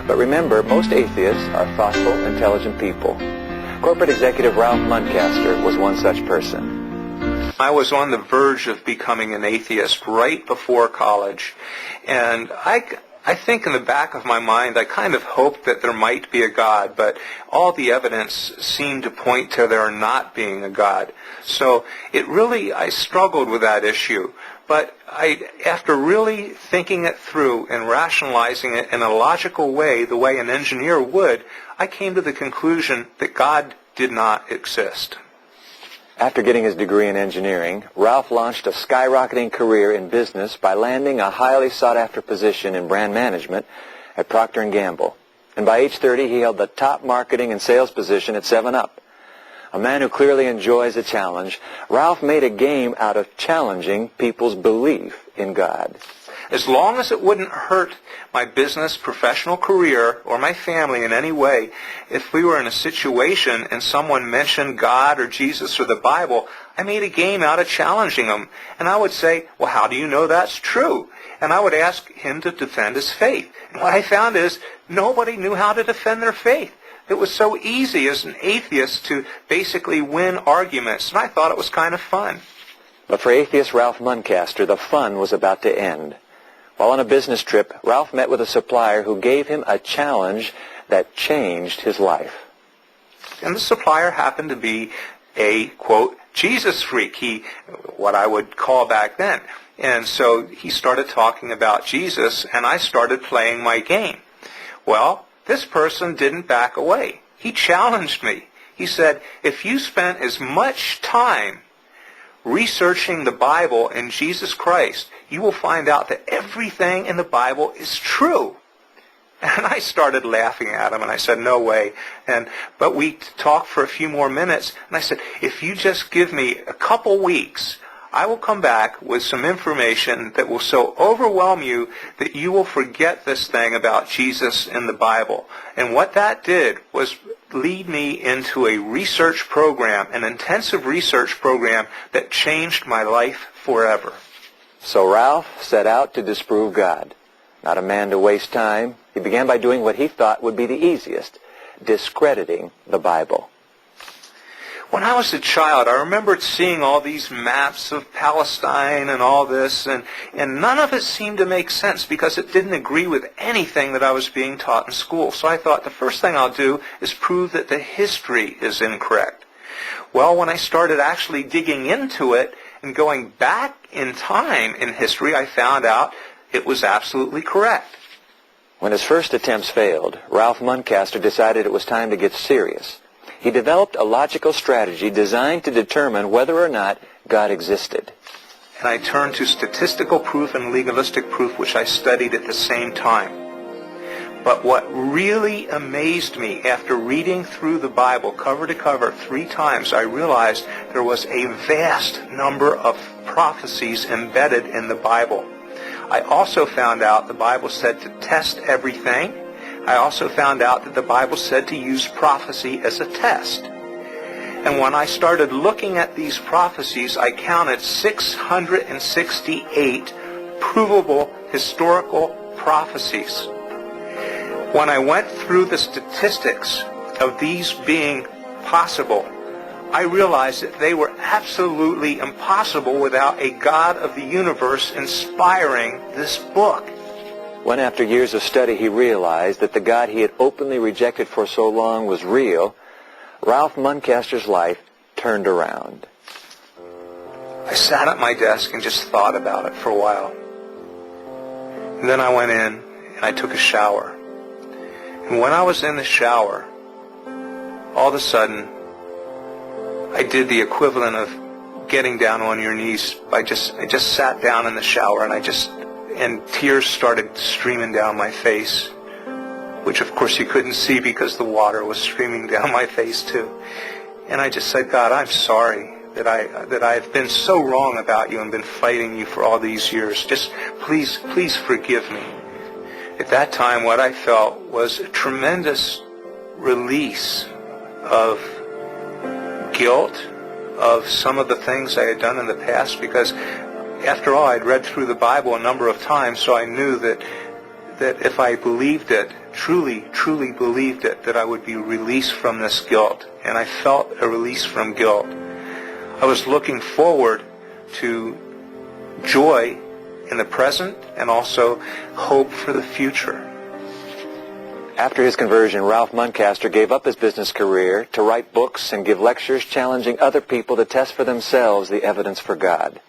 But remember, most atheists are thoughtful, intelligent people. Corporate executive Ralph Muncaster was one such person. I was on the verge of becoming an atheist right before college, and I think in the back of my mind I kind of hoped that there might be a God, but all the evidence seemed to point to there not being a God. So I struggled with that issue. But after really thinking it through and rationalizing it in a logical way, the way an engineer would, I came to the conclusion that God did not exist. After getting his degree in engineering, Ralph launched a skyrocketing career in business by landing a highly sought-after position in brand management at Procter & Gamble. And by age 30, he held the top marketing and sales position at 7-Up. A man who clearly enjoys a challenge, Ralph made a game out of challenging people's belief in God. As long as it wouldn't hurt my business, professional career, or my family in any way, if we were in a situation and someone mentioned God or Jesus or the Bible, I made a game out of challenging them. And I would say, well, how do you know that's true? And I would ask him to defend his faith. And what I found is nobody knew how to defend their faith. It was so easy as an atheist to basically win arguments, and I thought it was kind of fun. But for atheist Ralph Muncaster, the fun was about to end. While on a business trip, Ralph met with a supplier who gave him a challenge that changed his life. And the supplier happened to be a, quote, Jesus freak, what I would call back then. And so he started talking about Jesus, and I started playing my game. Well, this person didn't back away. He challenged me. He said, if you spent as much time researching the Bible and Jesus Christ, you will find out that everything in the Bible is true. And I started laughing at him, and I said, no way. But we talked for a few more minutes, and I said, if you just give me a couple weeks, I will come back with some information that will so overwhelm you that you will forget this thing about Jesus in the Bible. And what that did was lead me into a research program, an intensive research program that changed my life forever. So Ralph set out to disprove God. Not a man to waste time, he began by doing what he thought would be the easiest, discrediting the Bible. When I was a child, I remembered seeing all these maps of Palestine and all this, and none of it seemed to make sense because it didn't agree with anything that I was being taught in school. So I thought the first thing I'll do is prove that the history is incorrect. Well, when I started actually digging into it and going back in time in history, I found out it was absolutely correct. When his first attempts failed, Ralph Muncaster decided it was time to get serious. He developed a logical strategy designed to determine whether or not God existed. And I turned to statistical proof and legalistic proof, which I studied at the same time. But what really amazed me after reading through the Bible cover to cover 3 times, I realized there was a vast number of prophecies embedded in the Bible. I also found out the Bible said to test everything. I also found out that the Bible said to use prophecy as a test. And when I started looking at these prophecies, I counted 668 provable historical prophecies. When I went through the statistics of these being possible, I realized that they were absolutely impossible without a God of the universe inspiring this book. When after years of study he realized that the God he had openly rejected for so long was real, Ralph Muncaster's life turned around. I sat at my desk and just thought about it for a while. And then I went in and I took a shower. And when I was in the shower, all of a sudden, I did the equivalent of getting down on your knees. I just sat down in the shower and tears started streaming down my face, which of course you couldn't see because the water was streaming down my face too. And I just said, God, I'm sorry that I've been so wrong about you and been fighting you for all these years. Just please forgive me. At that time, what I felt was a tremendous release of guilt of some of the things I had done in the past, because after all, I'd read through the Bible a number of times, so I knew that that if I believed it, truly believed it, that I would be released from this guilt. And I felt a release from guilt. I was looking forward to joy in the present and also hope for the future. After his conversion, Ralph Muncaster gave up his business career to write books and give lectures challenging other people to test for themselves the evidence for God.